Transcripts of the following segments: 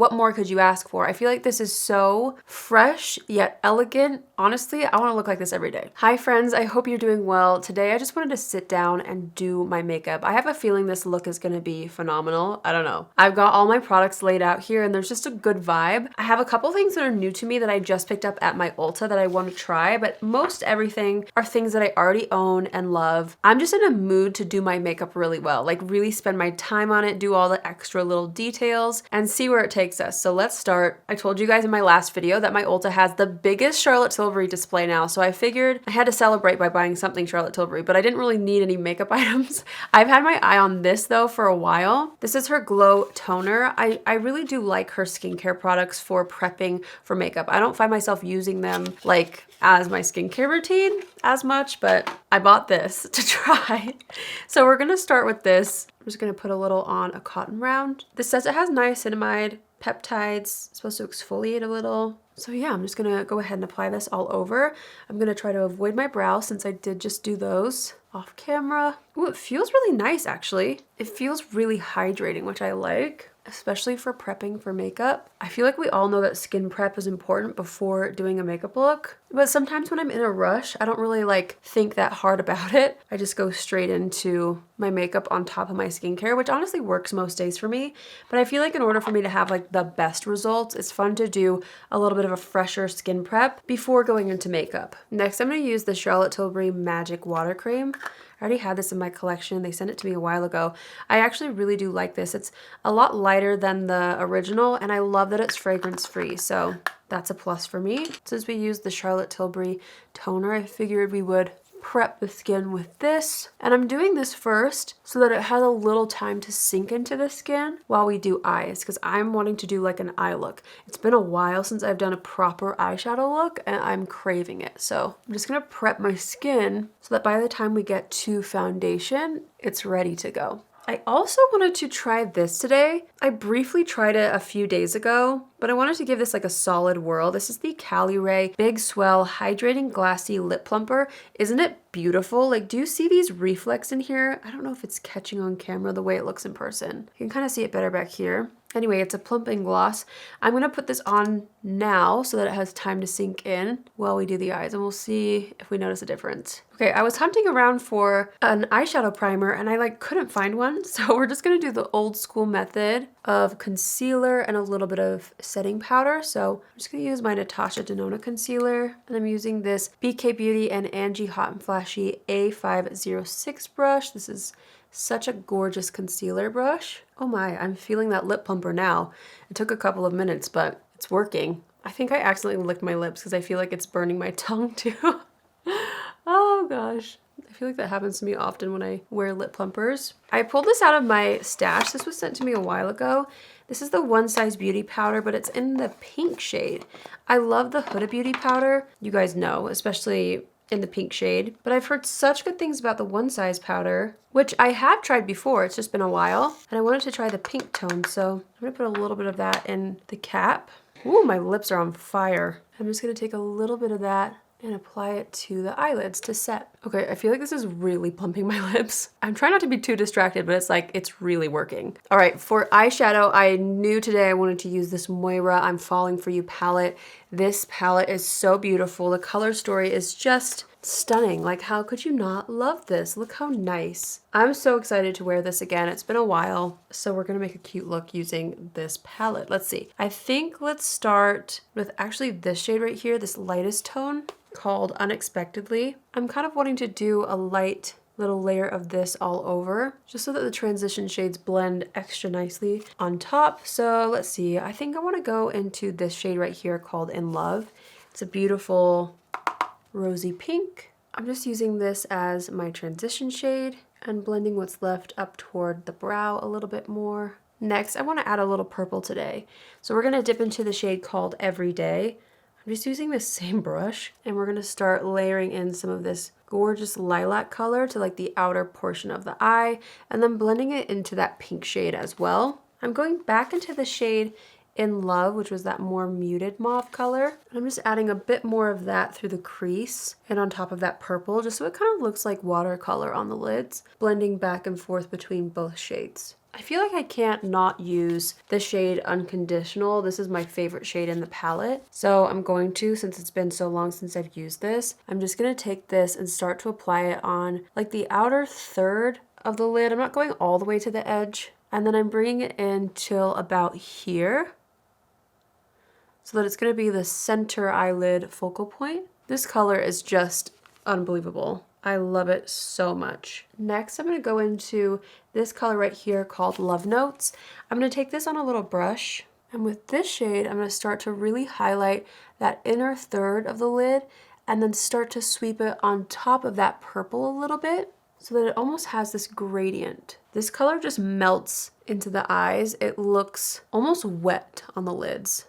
what more could you ask for? I feel like this is so fresh yet elegant. Honestly, I want to look like this every day. Hi friends, I hope you're doing well. Today I just wanted to sit down and do my makeup. I have a feeling this look is going to be phenomenal. I don't know. I've got all my products laid out here and there's just a good vibe. I have a couple things that are new to me that I just picked up at my Ulta that I want to try, but most everything are things that I already own and love. I'm just in a mood to do my makeup really well, like really spend my time on it, do all the extra little details and see where it takes us. So let's start. I told you guys in my last video that my Ulta has the biggest Charlotte Tilbury display now, so I figured I had to celebrate by buying something Charlotte Tilbury, but I didn't really need any makeup items. I've had my eye on this though for a while. This is her Glow Toner. I really do like her skincare products for prepping for makeup. I don't find myself using them like as my skincare routine as much, but I bought this to try. So we're gonna start with this. I'm just gonna put a little on a cotton round. This says it has niacinamide, peptides, it's supposed to exfoliate a little. So yeah, I'm just gonna go ahead and apply this all over. I'm gonna try to avoid my brow since I did just do those off camera. Ooh, it feels really nice actually. It feels really hydrating, which I like, especially for prepping for makeup. I feel like we all know that skin prep is important before doing a makeup look, but sometimes when I'm in a rush, I don't really like think that hard about it. I just go straight into my makeup on top of my skincare, which honestly works most days for me. But I feel like in order for me to have like the best results, it's fun to do a little bit of a fresher skin prep before going into makeup. Next, I'm gonna use the Charlotte Tilbury Magic Water Cream. I already had this in my collection. They sent it to me a while ago. I actually really do like this. It's a lot lighter than the original, and I love that it's fragrance free, so that's a plus for me. Since we used the Charlotte Tilbury toner, I figured we would prep the skin with this. And I'm doing this first so that it has a little time to sink into the skin while we do eyes, because I'm wanting to do like an eye look. It's been a while since I've done a proper eyeshadow look and I'm craving it. So I'm just gonna prep my skin so that by the time we get to foundation, it's ready to go. I also wanted to try this today. I briefly tried it a few days ago, but I wanted to give this like a solid whirl. This is the Caliray Big Swell Hydrating Glassy Lip Plumper. Isn't it beautiful? Like, do you see these reflex in here? I don't know if it's catching on camera the way it looks in person. You can kind of see it better back here. Anyway, it's a plumping gloss. I'm gonna put this on now so that it has time to sink in while we do the eyes, and we'll see if we notice a difference. Okay, I was hunting around for an eyeshadow primer and I couldn't find one, so we're just gonna do the old school method of concealer and a little bit of setting powder. So I'm just gonna use my Natasha Denona concealer, and I'm using this BK Beauty and Angie Hot and Flashy A506 brush. This is such a gorgeous concealer brush. Oh my, I'm feeling that lip plumper now. It took a couple of minutes, but it's working. I think I accidentally licked my lips because I feel like it's burning my tongue too. Oh gosh. I feel like that happens to me often when I wear lip plumpers. I pulled this out of my stash. This was sent to me a while ago. This is the One Size Beauty powder, but it's in the pink shade. I love the Huda Beauty powder. You guys know, especially in the pink shade, but I've heard such good things about the One Size powder, which I have tried before. It's just been a while, and I wanted to try the pink tone, so I'm gonna put a little bit of that in the cap. Ooh, my lips are on fire. I'm just gonna take a little bit of that and apply it to the eyelids to set. Okay, I feel like this is really plumping my lips. I'm trying not to be too distracted, but it's really working. All right, for eyeshadow, I knew today I wanted to use this Moira I'm Falling For You palette. This palette is so beautiful. The color story is just stunning. Like, how could you not love this? Look how nice. I'm so excited to wear this again. It's been a while, so we're gonna make a cute look using this palette. Let's see. I think let's start with actually this shade right here, this lightest tone called Unexpectedly. I'm kind of wanting to do a light little layer of this all over, just so that the transition shades blend extra nicely on top. So let's see, I think I want to go into this shade right here called In Love. It's a beautiful rosy pink. I'm just using this as my transition shade and blending what's left up toward the brow a little bit more. Next, I want to add a little purple today. So we're going to dip into the shade called Everyday. I'm just using this same brush, and we're gonna start layering in some of this gorgeous lilac color to like the outer portion of the eye, and then blending it into that pink shade as well. I'm going back into the shade In Love, which was that more muted mauve color. And I'm just adding a bit more of that through the crease and on top of that purple, just so it kind of looks like watercolor on the lids, blending back and forth between both shades. I feel like I can't not use the shade Unconditional. This is my favorite shade in the palette. So I'm going to, since it's been so long since I've used this, I'm just going to take this and start to apply it on like the outer third of the lid. I'm not going all the way to the edge. And then I'm bringing it in till about here, so that it's going to be the center eyelid focal point. This color is just unbelievable. I love it so much. Next, I'm going to go into this color right here called Love Notes. I'm going to take this on a little brush, and with this shade, I'm going to start to really highlight that inner third of the lid and then start to sweep it on top of that purple a little bit so that it almost has this gradient. This color just melts into the eyes. It looks almost wet on the lids.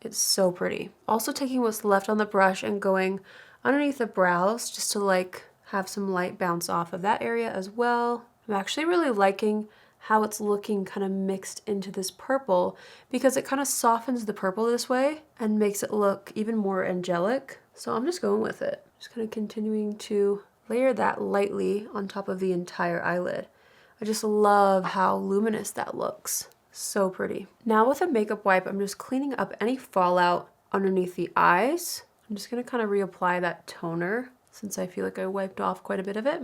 It's so pretty. Also taking what's left on the brush and going underneath the brows just to like have some light bounce off of that area as well. I'm actually really liking how it's looking kind of mixed into this purple because it kind of softens the purple this way and makes it look even more angelic. So I'm just going with it. Just kind of continuing to layer that lightly on top of the entire eyelid. I just love how luminous that looks. So pretty. Now with a makeup wipe, I'm just cleaning up any fallout underneath the eyes. I'm just going to kind of reapply that toner since I feel like I wiped off quite a bit of it.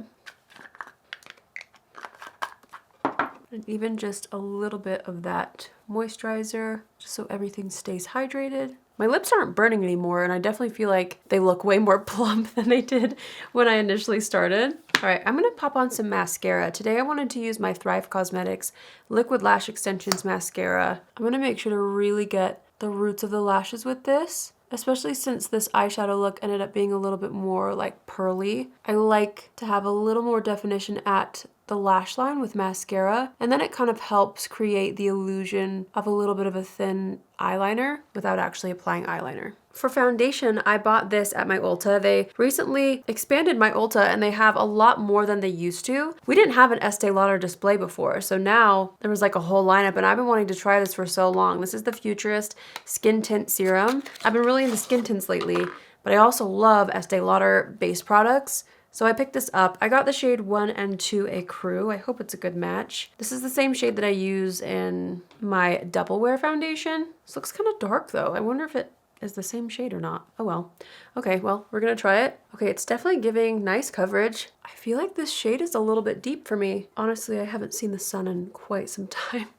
And even just a little bit of that moisturizer, just so everything stays hydrated. My lips aren't burning anymore, and I definitely feel like they look way more plump than they did when I initially started. All right, I'm gonna pop on some mascara. Today I wanted to use my Thrive Causemetics Liquid Lash Extensions Mascara. I'm gonna make sure to really get the roots of the lashes with this, especially since this eyeshadow look ended up being a little bit more like pearly. I like to have a little more definition at the lash line with mascara, and then it kind of helps create the illusion of a little bit of a thin eyeliner without actually applying eyeliner. For foundation, I bought this at my Ulta. They recently expanded my Ulta and they have a lot more than they used to. We didn't have an Estée Lauder display before, so now there was like a whole lineup, and I've been wanting to try this for so long. This is the Futurist Skin Tint Serum. I've been really into skin tints lately, but I also love Estée Lauder base products. So I picked this up. I got the shade 1 and 2 Ecru. I hope it's a good match. This is the same shade that I use in my Double Wear foundation. This looks kind of dark though. I wonder if it is the same shade or not. Oh well. Okay, well, we're gonna try it. Okay, it's definitely giving nice coverage. I feel like this shade is a little bit deep for me. Honestly, I haven't seen the sun in quite some time.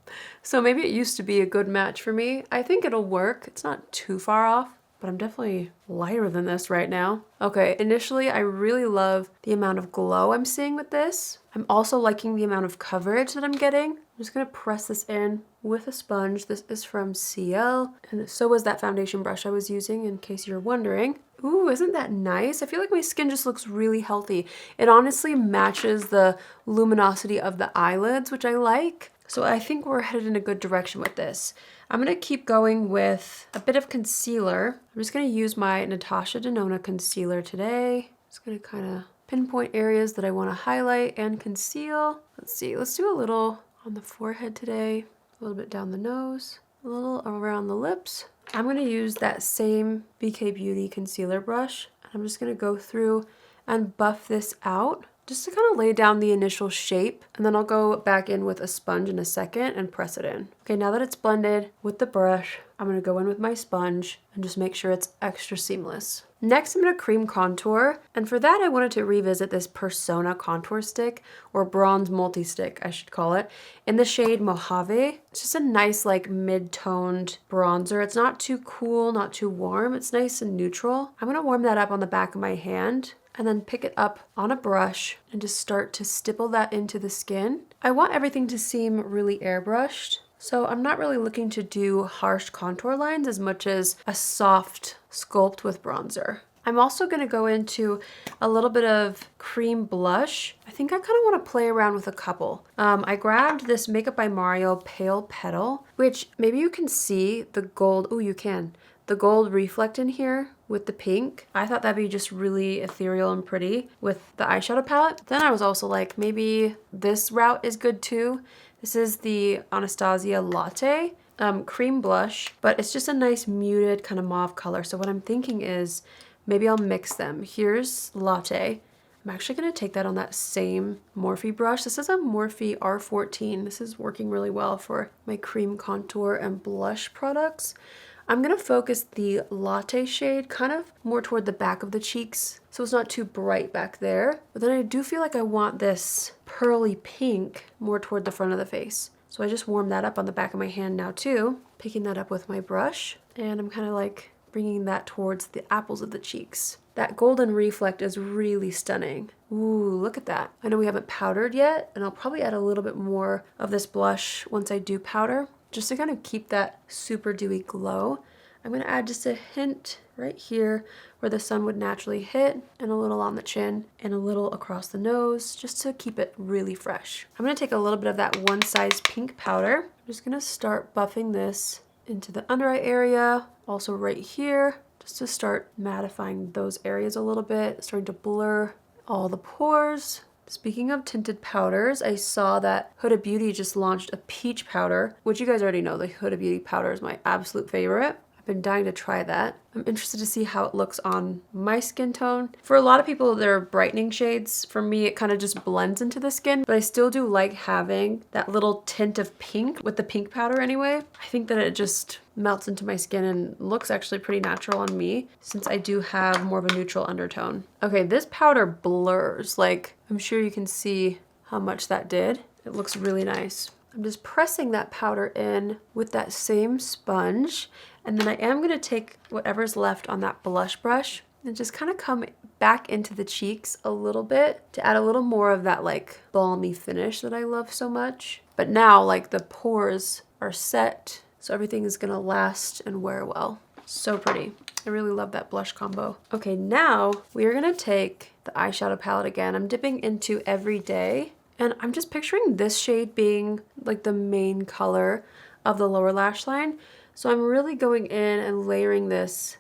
So maybe it used to be a good match for me. I think it'll work. It's not too far off, but I'm definitely lighter than this right now. Okay, initially I really love the amount of glow I'm seeing with this. I'm also liking the amount of coverage that I'm getting. I'm just gonna press this in with a sponge. This is from CL, and so was that foundation brush I was using, in case you're wondering. Ooh, isn't that nice? I feel like my skin just looks really healthy. It honestly matches the luminosity of the eyelids, which I like. So I think we're headed in a good direction with this. I'm gonna keep going with a bit of concealer. I'm just gonna use my Natasha Denona concealer today. Just gonna kind of pinpoint areas that I wanna highlight and conceal. Let's see, let's do a little on the forehead today, a little bit down the nose, a little around the lips. I'm gonna use that same BK Beauty concealer brush. I'm just gonna go through and buff this out, just to kind of lay down the initial shape, and then I'll go back in with a sponge in a second and press it in. Okay, now that it's blended with the brush, I'm gonna go in with my sponge and just make sure it's extra seamless. Next, I'm gonna cream contour, and for that I wanted to revisit this Persona contour stick, or bronze multi-stick I should call it, in the shade Mojave. It's just a nice like mid-toned bronzer. It's not too cool, not too warm. It's nice and neutral. I'm gonna warm that up on the back of my hand, and then pick it up on a brush and just start to stipple that into the skin. I want everything to seem really airbrushed, so I'm not really looking to do harsh contour lines as much as a soft sculpt with bronzer. I'm also gonna go into a little bit of cream blush. I think I kind of want to play around with a couple. I grabbed this Makeup by Mario Pale Petal, which maybe you can see the gold, oh you can, the gold reflect in here with the pink. I thought that'd be just really ethereal and pretty with the eyeshadow palette. Then I was also like, maybe this route is good too. This is the Anastasia Latte cream blush, but it's just a nice muted kind of mauve color. So what I'm thinking is maybe I'll mix them. Here's Latte. I'm actually going to take that on that same Morphe brush. This is a Morphe R14. This is working really well for my cream contour and blush products. I'm going to focus the Latte shade kind of more toward the back of the cheeks, so it's not too bright back there. But then I do feel like I want this pearly pink more toward the front of the face. So I just warmed that up on the back of my hand now too, picking that up with my brush. And I'm kind of like bringing that towards the apples of the cheeks. That golden reflect is really stunning. Ooh, look at that. I know we haven't powdered yet, and I'll probably add a little bit more of this blush once I do powder, just to kind of keep that super dewy glow. I'm gonna add just a hint right here where the sun would naturally hit, and a little on the chin, and a little across the nose, just to keep it really fresh. I'm gonna take a little bit of that One Size Pink powder. I'm just gonna start buffing this into the under eye area, also right here, just to start mattifying those areas a little bit, starting to blur all the pores. Speaking of tinted powders, I saw that Huda Beauty just launched a peach powder, which you guys already know the Huda Beauty powder is my absolute favorite. I've been dying to try that. I'm interested to see how it looks on my skin tone. For a lot of people, they're brightening shades. For me, it kind of just blends into the skin, but I still do like having that little tint of pink with the pink powder anyway. I think that it just melts into my skin and looks actually pretty natural on me since I do have more of a neutral undertone. Okay, this powder blurs. Like, I'm sure you can see how much that did. It looks really nice. I'm just pressing that powder in with that same sponge, and then I am going to take whatever's left on that blush brush and just kind of come back into the cheeks a little bit to add a little more of that like balmy finish that I love so much. But now like the pores are set, so everything is going to last and wear well. So pretty. I really love that blush combo. Okay, now we are going to take the eyeshadow palette again. I'm dipping into Everyday. And I'm just picturing this shade being like the main color of the lower lash line. So I'm really going in and layering this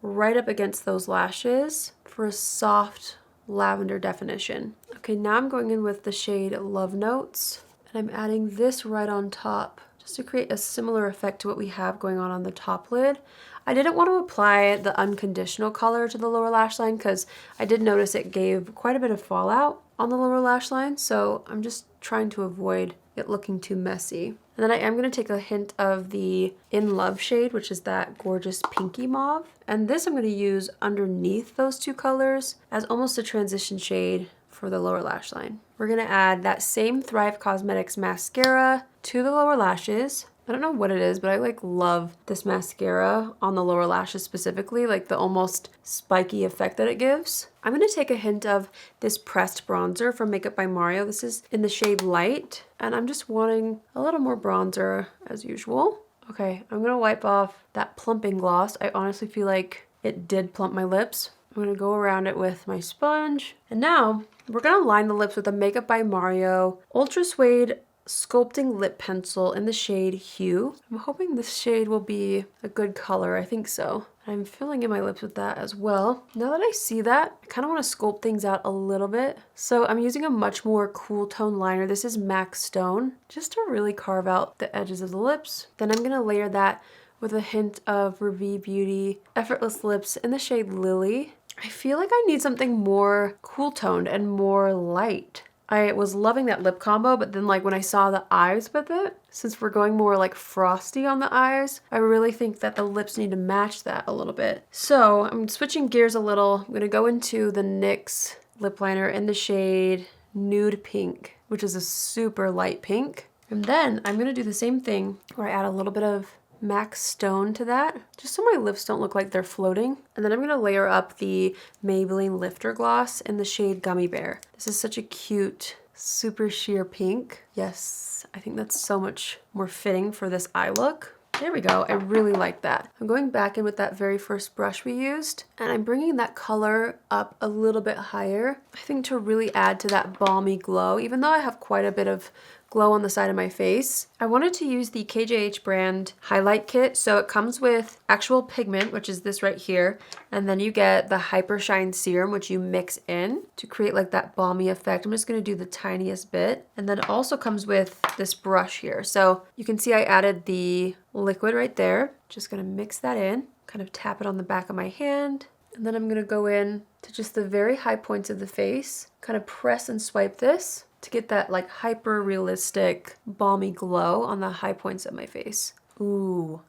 right up against those lashes for a soft lavender definition. Okay, now I'm going in with the shade Love Notes, and I'm adding this right on top just to create a similar effect to what we have going on the top lid. I didn't want to apply the unconditional color to the lower lash line because I did notice it gave quite a bit of fallout on the lower lash line, so I'm just trying to avoid it looking too messy. And then I am going to take a hint of the In Love shade, which is that gorgeous pinky mauve. And this I'm going to use underneath those two colors as almost a transition shade for the lower lash line. We're going to add that same Thrive Causemetics mascara to the lower lashes. I don't know what it is, but I like love this mascara on the lower lashes specifically, like the almost spiky effect that it gives. I'm going to take a hint of this pressed bronzer from Makeup by Mario. This is in the shade Light, and I'm just wanting a little more bronzer as usual. Okay, I'm going to wipe off that plumping gloss. I honestly feel like it did plump my lips. I'm going to go around it with my sponge. And now we're going to line the lips with a Makeup by Mario Ultra Suede Sculpting Lip Pencil in the shade Hue. I'm hoping this shade will be a good color. I think so. I'm filling in my lips with that as well. Now that I see that, I kind of want to sculpt things out a little bit. So I'm using a much more cool tone liner. This is MAC Stone, just to really carve out the edges of the lips. Then I'm going to layer that with a hint of Revie Beauty Effortless Lips in the shade Lily. I feel like I need something more cool toned and more light. I was loving that lip combo, but then like when I saw the eyes with it, since we're going more like frosty on the eyes, I really think that the lips need to match that a little bit. So I'm switching gears a little. I'm gonna go into the NYX lip liner in the shade Nude Pink, which is a super light pink. And then I'm gonna do the same thing where I add a little bit of MAC Stone to that, just so my lips don't look like they're floating. And then I'm going to layer up the Maybelline Lifter Gloss in the shade Gummy Bear. This is such a cute, super sheer pink. Yes, I think that's so much more fitting for this eye look. There we go. I really like that. I'm going back in with that very first brush we used, and I'm bringing that color up a little bit higher, I think to really add to that balmy glow, even though I have quite a bit of glow on the side of my face. I wanted to use the KJH brand highlight kit. So it comes with actual pigment, which is this right here. And then you get the Hyper Shine Serum, which you mix in to create like that balmy effect. I'm just going to do the tiniest bit. And then it also comes with this brush here. So you can see I added the liquid right there. Just gonna mix that in, kind of tap it on the back of my hand. And then I'm gonna go in to just the very high points of the face, kind of press and swipe this to get that like hyper realistic balmy glow on the high points of my face. Ooh,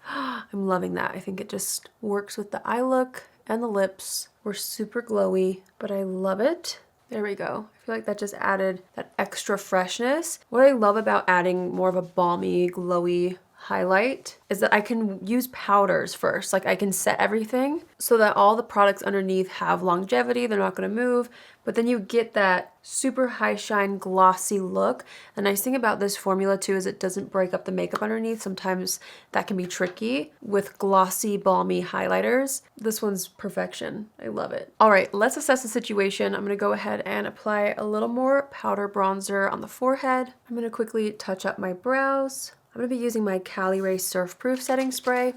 I'm loving that. I think it just works with the eye look and the lips. We're super glowy, but I love it. There we go. I feel like that just added that extra freshness. What I love about adding more of a balmy, glowy highlight is that I can use powders first. Like I can set everything so that all the products underneath have longevity. They're not going to move, but then you get that super high shine glossy look. The nice thing about this formula too is it doesn't break up the makeup underneath. Sometimes that can be tricky with glossy, balmy highlighters. This one's perfection. I love it. All right, let's assess the situation. I'm going to go ahead and apply a little more powder bronzer on the forehead. I'm going to quickly touch up my brows. I'm going to be using my Caliray Surf Proof Setting Spray.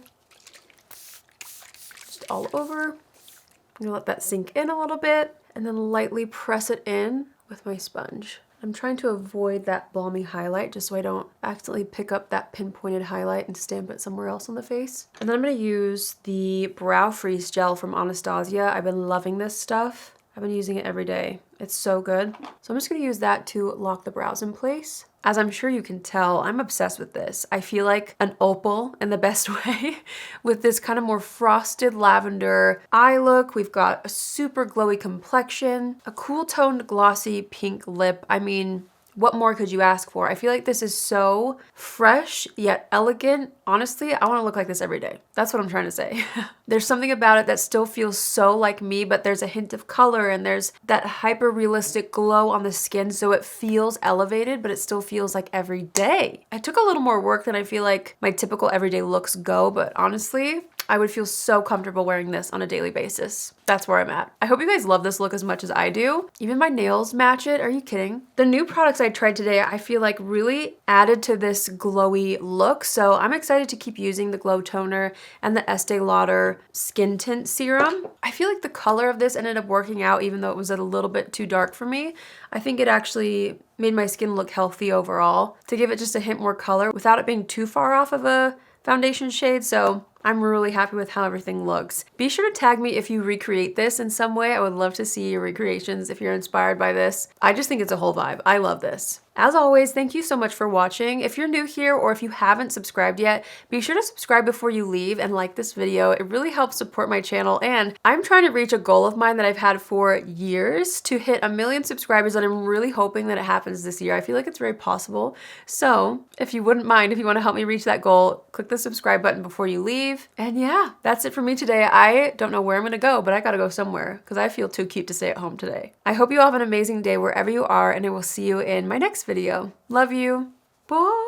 Just all over. I'm going to let that sink in a little bit and then lightly press it in with my sponge. I'm trying to avoid that balmy highlight just so I don't accidentally pick up that pinpointed highlight and stamp it somewhere else on the face. And then I'm going to use the Brow Freeze Gel from Anastasia. I've been loving this stuff. I've been using it every day. It's so good. So I'm just going to use that to lock the brows in place. As I'm sure you can tell, I'm obsessed with this. I feel like an opal in the best way with this kind of more frosted lavender eye look. We've got a super glowy complexion, a cool toned glossy pink lip. I mean, what more could you ask for? I feel like this is so fresh yet elegant. Honestly, I want to look like this every day. That's what I'm trying to say. There's something about it that still feels so like me, but there's a hint of color and there's that hyper realistic glow on the skin, so it feels elevated, but it still feels like every day. I took a little more work than I feel like my typical everyday looks go, but honestly, I would feel so comfortable wearing this on a daily basis. That's where I'm at. I hope you guys love this look as much as I do. Even my nails match it. Are you kidding? The new products I tried today, I feel like really added to this glowy look. So I'm excited to keep using the Glow Toner and the Estée Lauder Skin Tint Serum. I feel like the color of this ended up working out even though it was a little bit too dark for me. I think it actually made my skin look healthy overall to give it just a hint more color without it being too far off of a foundation shade. So I'm really happy with how everything looks. Be sure to tag me if you recreate this in some way. I would love to see your recreations if you're inspired by this. I just think it's a whole vibe. I love this. As always, thank you so much for watching. If you're new here or if you haven't subscribed yet, be sure to subscribe before you leave and like this video. It really helps support my channel, and I'm trying to reach a goal of mine that I've had for years to hit 1 million subscribers, and I'm really hoping that it happens this year. I feel like it's very possible. So if you wouldn't mind, if you want to help me reach that goal, click the subscribe button before you leave. And yeah, that's it for me today. I don't know where I'm gonna go, but I gotta go somewhere because I feel too cute to stay at home today. I hope you all have an amazing day wherever you are, and I will see you in my next video. Love you. Bye.